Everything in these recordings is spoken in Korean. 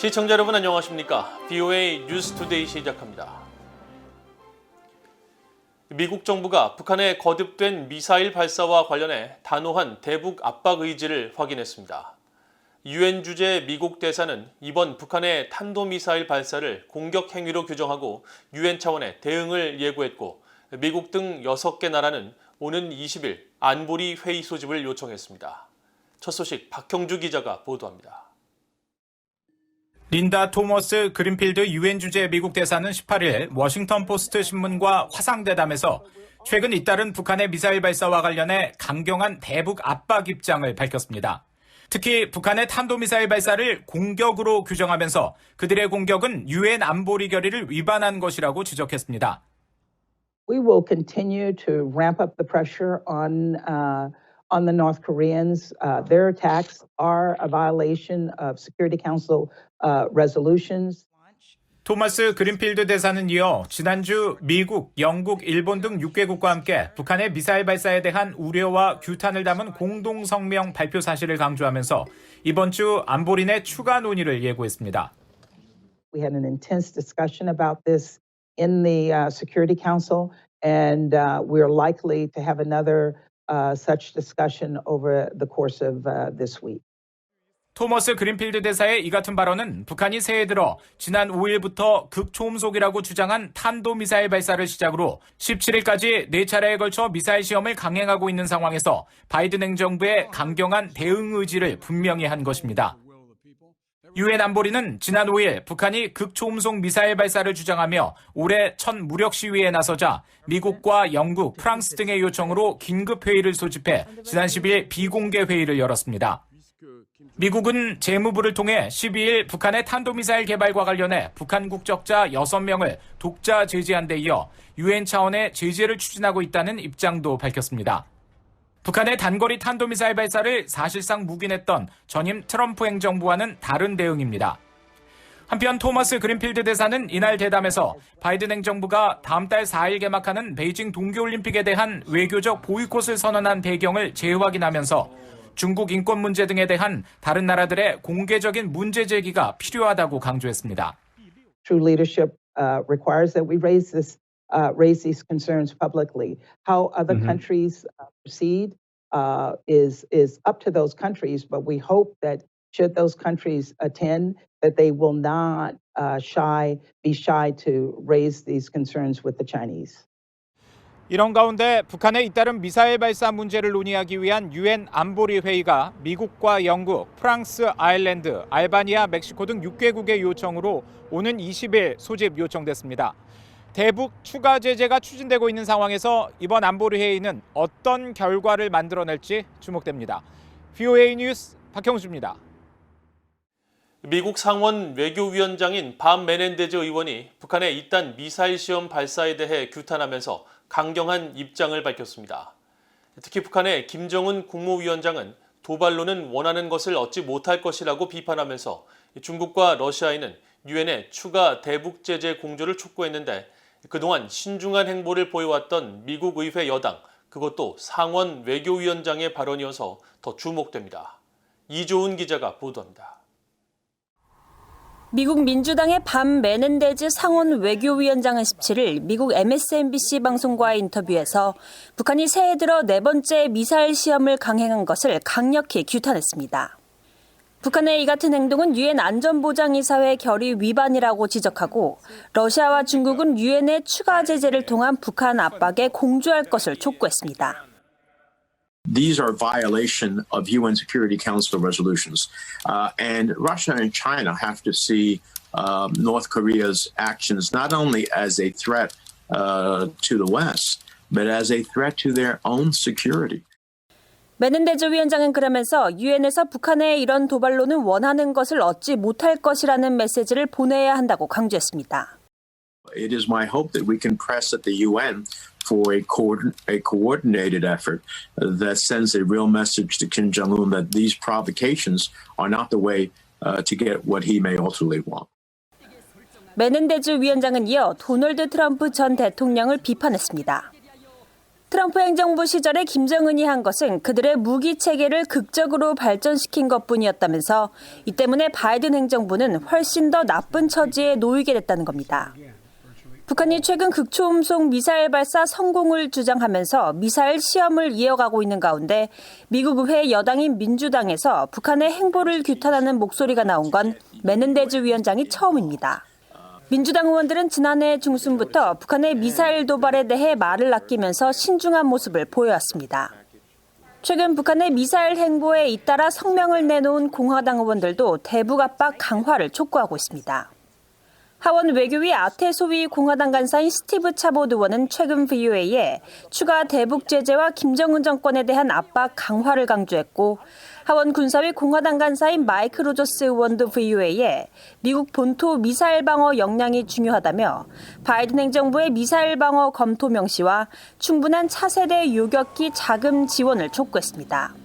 시청자 여러분 안녕하십니까? BOA 뉴스투데이 시작합니다. 미국 정부가 북한의 거듭된 미사일 발사와 관련해 단호한 대북 압박 의지를 확인했습니다. 유엔 주재 미국 대사는 이번 북한의 탄도미사일 발사를 공격 행위로 규정하고 유엔 차원의 대응을 예고했고 미국 등 6개 나라는 오는 20일 안보리 회의 소집을 요청했습니다. 첫 소식 박형주 기자가 보도합니다. 린다 토머스 그린필드 유엔 주재 미국 대사는 18일 워싱턴 포스트 신문과 화상대담에서 최근 잇따른 북한의 미사일 발사와 관련해 강경한 대북 압박 입장을 밝혔습니다. 특히 북한의 탄도미사일 발사를 공격으로 규정하면서 그들의 공격은 유엔 안보리 결의를 위반한 것이라고 지적했습니다. We will continue to ramp up the pressure on the North Koreans. Their attacks are a violation of Security Council resolutions. 토마스 그린필드 대사는 이어 지난주 미국, 영국, 일본 등 6개국과 함께 북한의 미사일 발사에 대한 우려와 규탄을 담은 공동 성명 발표 사실을 강조하면서 이번 주 안보리 내 추가 논의를 예고했습니다. We had an intense discussion about this in the Security Council, and we're likely to have another such discussion over the course of this week. 토머스 그린필드 대사의 이 같은 발언은 북한이 새해 들어 지난 5일부터 극초음속이라고 주장한 탄도미사일 발사를 시작으로 17일까지 4차례에 걸쳐 미사일 시험을 강행하고 있는 상황에서 바이든 행정부의 강경한 대응 의지를 분명히 한 것입니다. 유엔 안보리는 지난 5일 북한이 극초음속 미사일 발사를 주장하며 올해 첫 무력 시위에 나서자 미국과 영국, 프랑스 등의 요청으로 긴급 회의를 소집해 지난 10일 비공개 회의를 열었습니다. 미국은 재무부를 통해 12일 북한의 탄도미사일 개발과 관련해 북한 국적자 6명을 독자 제재한 데 이어 유엔 차원의 제재를 추진하고 있다는 입장도 밝혔습니다. 북한의 단거리 탄도미사일 발사를 사실상 묵인했던 전임 트럼프 행정부와는 다른 대응입니다. 한편 토머스 그린필드 대사는 이날 대담에서 바이든 행정부가 다음 달 4일 개막하는 베이징 동계올림픽에 대한 외교적 보이콧을 선언한 배경을 재확인하면서 중국 인권 문제 등에 대한 다른 나라들의 공개적인 문제 제기가 필요하다고 강조했습니다. True leadership requires that we raise these concerns publicly. How other countries proceed is up to those countries, but we hope that should those countries attend, that they will not be shy to raise these concerns with the Chinese. 이런 가운데 북한에 잇따른 미사일 발사 문제를 논의하기 위한 유엔 안보리 회의가 미국과 영국, 프랑스, 아일랜드, 알바니아, 멕시코 등 6개국의 요청으로 오는 20일 소집 요청됐습니다. 대북 추가 제재가 추진되고 있는 상황에서 이번 안보리 회의는 어떤 결과를 만들어낼지 주목됩니다. BOA 뉴스 박형주입니다. 미국 상원 외교위원장인 밤 메넨데즈 의원이 북한의 잇따른 미사일 시험 발사에 대해 규탄하면서 강경한 입장을 밝혔습니다. 특히 북한의 김정은 국무위원장은 도발로는 원하는 것을 얻지 못할 것이라고 비판하면서 중국과 러시아에는 유엔의 추가 대북 제재 공조를 촉구했는데 그동안 신중한 행보를 보여왔던 미국 의회 여당, 그것도 상원 외교위원장의 발언이어서 더 주목됩니다. 이조은 기자가 보도합니다. 미국 민주당의 밤 메넨데즈 상원 외교위원장은 17일 미국 MSNBC 방송과의 인터뷰에서 북한이 새해 들어 4번째 미사일 시험을 강행한 것을 강력히 규탄했습니다. 북한의 이 같은 행동은 유엔 안전보장이사회 결의 위반이라고 지적하고 러시아와 중국은 유엔의 추가 제재를 통한 북한 압박에 공조할 것을 촉구했습니다. These are violation of UN Security Council resolutions. And Russia and China have to see North Korea's actions not only as a threat to the West, but as a threat to their own security. 메넨데즈 위원장은 그러면서 유엔에서 북한의 이런 도발로는 원하는 것을 얻지 못할 것이라는 메시지를 보내야 한다고 강조했습니다. It is my hope that we can press at the UN for a coordinated effort that sends a real message to Kim Jong-un that these provocations are not the way to get what he may ultimately want. 메넨데즈 위원장은 이어 도널드 트럼프 전 대통령을 비판했습니다. 트럼프 행정부 시절에 김정은이 한 것은 그들의 무기 체계를 극적으로 발전시킨 것뿐이었다면서 이 때문에 바이든 행정부는 훨씬 더 나쁜 처지에 놓이게 됐다는 겁니다. 북한이 최근 극초음속 미사일 발사 성공을 주장하면서 미사일 시험을 이어가고 있는 가운데 미국 의회 여당인 민주당에서 북한의 행보를 규탄하는 목소리가 나온 건 메넨데즈 위원장이 처음입니다. 민주당 의원들은 지난해 중순부터 북한의 미사일 도발에 대해 말을 아끼면서 신중한 모습을 보여왔습니다. 최근 북한의 미사일 행보에 잇따라 성명을 내놓은 공화당 의원들도 대북 압박 강화를 촉구하고 있습니다. 하원 외교위 아태소위 공화당 간사인 스티브 차봇 의원은 최근 VOA에 추가 대북 제재와 김정은 정권에 대한 압박 강화를 강조했고 하원 군사위 공화당 간사인 마이크 로저스 의원도 VOA에 미국 본토 미사일 방어 역량이 중요하다며 바이든 행정부의 미사일 방어 검토 명시와 충분한 차세대 요격기 자금 지원을 촉구했습니다.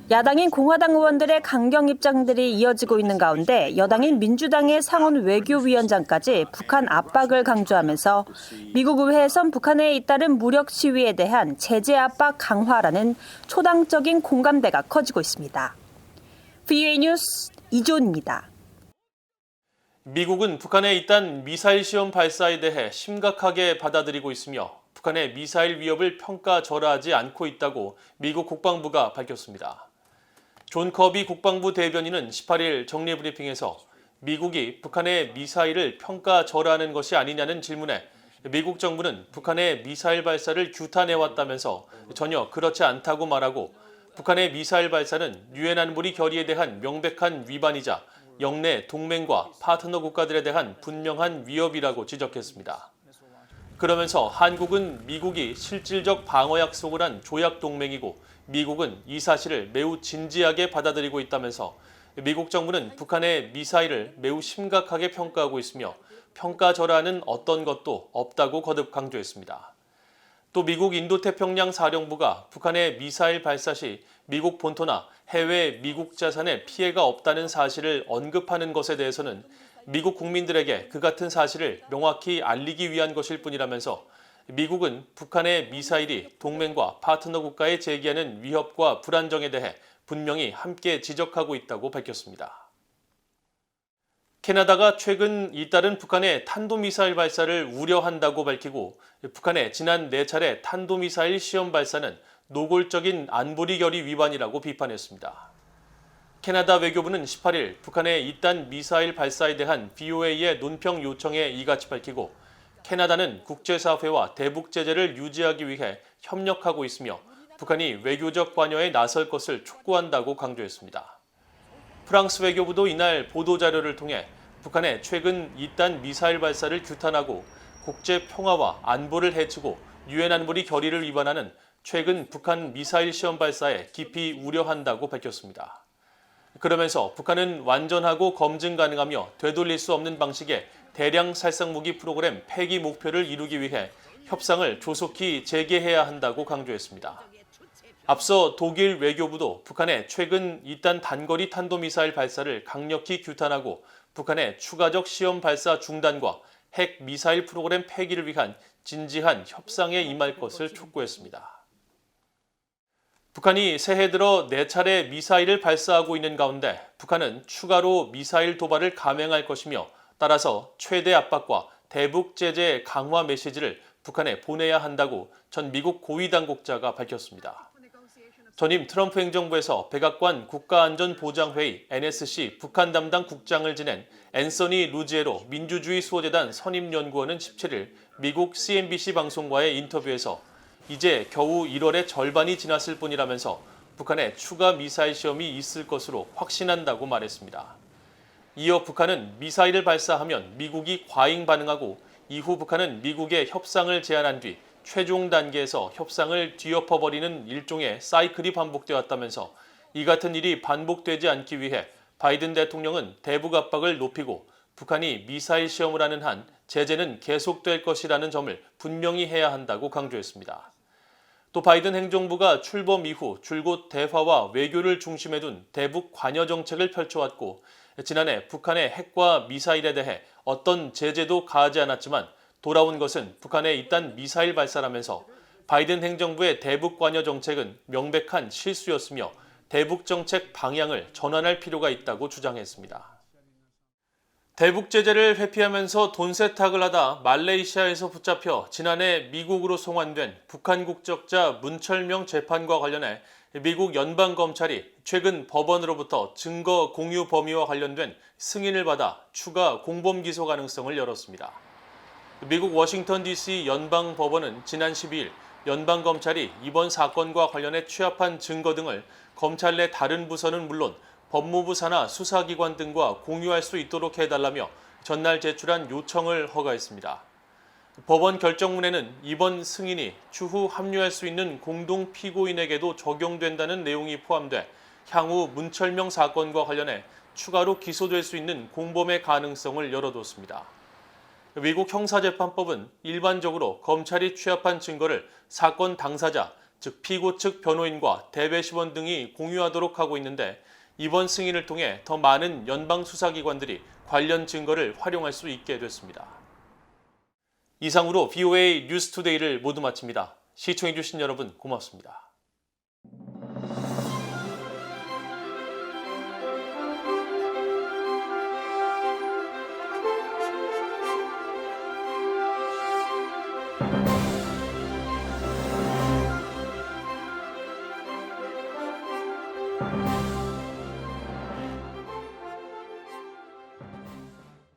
야당인 공화당 의원들의 강경 입장들이 이어지고 있는 가운데 여당인 민주당의 상원 외교위원장까지 북한 압박을 강조하면서 미국 의회에선 북한에 잇따른 무력 시위에 대한 제재 압박 강화라는 초당적인 공감대가 커지고 있습니다. VOA 뉴스 이조은입니다. 미국은 북한에 잇단 미사일 시험 발사에 대해 심각하게 받아들이고 있으며 북한의 미사일 위협을 평가절하하지 않고 있다고 미국 국방부가 밝혔습니다. 존 커비 국방부 대변인은 18일 정례브리핑에서 미국이 북한의 미사일을 평가절하하는 것이 아니냐는 질문에 미국 정부는 북한의 미사일 발사를 규탄해왔다면서 전혀 그렇지 않다고 말하고 북한의 미사일 발사는 유엔 안보리 결의에 대한 명백한 위반이자 영내 동맹과 파트너 국가들에 대한 분명한 위협이라고 지적했습니다. 그러면서 한국은 미국이 실질적 방어 약속을 한 조약 동맹이고 미국은 이 사실을 매우 진지하게 받아들이고 있다면서 미국 정부는 북한의 미사일을 매우 심각하게 평가하고 있으며 평가절하는 어떤 것도 없다고 거듭 강조했습니다. 또 미국 인도태평양 사령부가 북한의 미사일 발사 시 미국 본토나 해외 미국 자산에 피해가 없다는 사실을 언급하는 것에 대해서는 미국 국민들에게 그 같은 사실을 명확히 알리기 위한 것일 뿐이라면서 미국은 북한의 미사일이 동맹과 파트너 국가에 제기하는 위협과 불안정에 대해 분명히 함께 지적하고 있다고 밝혔습니다. 캐나다가 최근 잇따른 북한의 탄도미사일 발사를 우려한다고 밝히고 북한의 지난 4차례 탄도미사일 시험 발사는 노골적인 안보리 결의 위반이라고 비판했습니다. 캐나다 외교부는 18일 북한의 잇단 미사일 발사에 대한 VOA의 논평 요청에 이같이 밝히고 캐나다는 국제사회와 대북 제재를 유지하기 위해 협력하고 있으며 북한이 외교적 관여에 나설 것을 촉구한다고 강조했습니다. 프랑스 외교부도 이날 보도자료를 통해 북한의 최근 잇단 미사일 발사를 규탄하고 국제 평화와 안보를 해치고 유엔 안보리 결의를 위반하는 최근 북한 미사일 시험 발사에 깊이 우려한다고 밝혔습니다. 그러면서 북한은 완전하고 검증 가능하며 되돌릴 수 없는 방식의 대량 살상무기 프로그램 폐기 목표를 이루기 위해 협상을 조속히 재개해야 한다고 강조했습니다. 앞서 독일 외교부도 북한의 최근 잇단 단거리 탄도미사일 발사를 강력히 규탄하고 북한의 추가적 시험 발사 중단과 핵 미사일 프로그램 폐기를 위한 진지한 협상에 임할 것을 촉구했습니다. 북한이 새해 들어 4차례 미사일을 발사하고 있는 가운데 북한은 추가로 미사일 도발을 감행할 것이며 따라서 최대 압박과 대북 제재 강화 메시지를 북한에 보내야 한다고 전 미국 고위 당국자가 밝혔습니다. 전임 트럼프 행정부에서 백악관 국가안전보장회의 NSC 북한 담당 국장을 지낸 앤서니 루지에로 민주주의 수호재단 선임연구원은 17일 미국 CNBC 방송과의 인터뷰에서 이제 겨우 1월의 절반이 지났을 뿐이라면서 북한의 추가 미사일 시험이 있을 것으로 확신한다고 말했습니다. 이어 북한은 미사일을 발사하면 미국이 과잉 반응하고 이후 북한은 미국에 협상을 제안한 뒤 최종 단계에서 협상을 뒤엎어버리는 일종의 사이클이 반복되었다면서 이 같은 일이 반복되지 않기 위해 바이든 대통령은 대북 압박을 높이고 북한이 미사일 시험을 하는 한 제재는 계속될 것이라는 점을 분명히 해야 한다고 강조했습니다. 또 바이든 행정부가 출범 이후 줄곧 대화와 외교를 중심에 둔 대북 관여 정책을 펼쳐왔고 지난해 북한의 핵과 미사일에 대해 어떤 제재도 가하지 않았지만 돌아온 것은 북한의 잇단 미사일 발사라면서 바이든 행정부의 대북 관여 정책은 명백한 실수였으며 대북 정책 방향을 전환할 필요가 있다고 주장했습니다. 대북 제재를 회피하면서 돈 세탁을 하다 말레이시아에서 붙잡혀 지난해 미국으로 송환된 북한 국적자 문철명 재판과 관련해 미국 연방검찰이 최근 법원으로부터 증거 공유 범위와 관련된 승인을 받아 추가 공범 기소 가능성을 열었습니다. 미국 워싱턴 DC 연방법원은 지난 12일 연방검찰이 이번 사건과 관련해 취합한 증거 등을 검찰 내 다른 부서는 물론 법무부 산하 수사기관 등과 공유할 수 있도록 해달라며 전날 제출한 요청을 허가했습니다. 법원 결정문에는 이번 승인이 추후 합류할 수 있는 공동 피고인에게도 적용된다는 내용이 포함돼 향후 문철명 사건과 관련해 추가로 기소될 수 있는 공범의 가능성을 열어뒀습니다. 미국 형사재판법은 일반적으로 검찰이 취합한 증거를 사건 당사자, 즉 피고 측 변호인과 대배심원 등이 공유하도록 하고 있는데 이번 승인을 통해 더 많은 연방 수사기관들이 관련 증거를 활용할 수 있게 됐습니다. 이상으로 VOA 뉴스투데이를 모두 마칩니다. 시청해주신 여러분 고맙습니다.